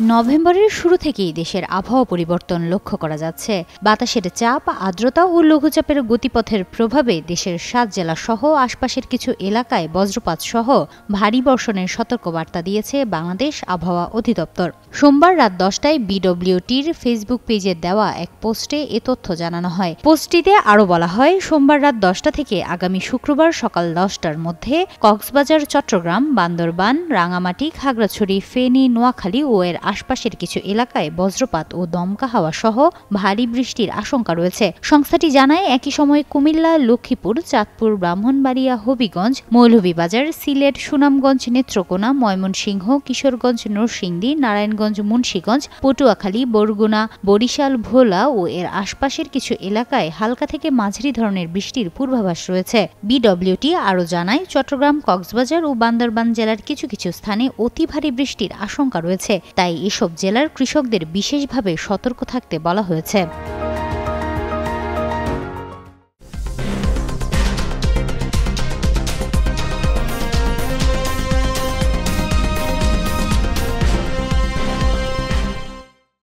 নভেম্বরের শুরু থেকেই দেশের আবহাওয়া পরিবর্তন লক্ষ্য করা যাচ্ছে। বাতাসের চাপ, আর্দ্রতা ও লঘুচাপের গতিপথের প্রভাবে দেশের ৭ জেলা সহ আশপাশের কিছু এলাকায় বজ্রপাত সহ ভারী বর্ষণের সতর্কবার্তা দিয়েছে বাংলাদেশ আবহাওয়া অধিদপ্তর। সোমবার রাত ১০টায় বিডব্লিউটির ফেসবুক পেজে দেওয়া এক পোস্টে এ তথ্য জানানো হয়। পোস্টটিতে আরও বলা হয়, সোমবার রাত ১০টা থেকে আগামী শুক্রবার সকাল ১০টার মধ্যে কক্সবাজার, চট্টগ্রাম, বান্দরবান, রাঙামাটি, খাগড়াছড়ি, ফেনী, নোয়াখালী ও এর আশপাশের কিছু এলাকায় বজ্রপাত ও দমকা হাওয়া সহ ভারী বৃষ্টির আশঙ্কা রয়েছে। সংস্থাটি জানায়, একই সময়ে কুমিল্লা, লক্ষ্মীপুর, চাঁদপুর, ব্রাহ্মণবাড়িয়া, হবিগঞ্জ, মৌলভীবাজার, সিলেট, সুনামগঞ্জ, নেত্রকোনা, ময়মনসিংহ, কিশোরগঞ্জ, নরসিংদী, নারায়ণগঞ্জ, মুন্সিগঞ্জ, পটুয়াখালী, বরগুনা, বরিশাল, ভোলা ও এর আশপাশের কিছু এলাকায় হালকা থেকে মাঝারি ধরনের বৃষ্টির পূর্বাভাস রয়েছে। বিডব্লিউটি আরও জানায়, চট্টগ্রাম, কক্সবাজার ও বান্দরবান জেলার কিছু কিছু স্থানে অতি ভারী বৃষ্টির আশঙ্কা রয়েছে। তাই এসব জেলার কৃষকদের বিশেষভাবে সতর্ক থাকতে বলা হয়েছে।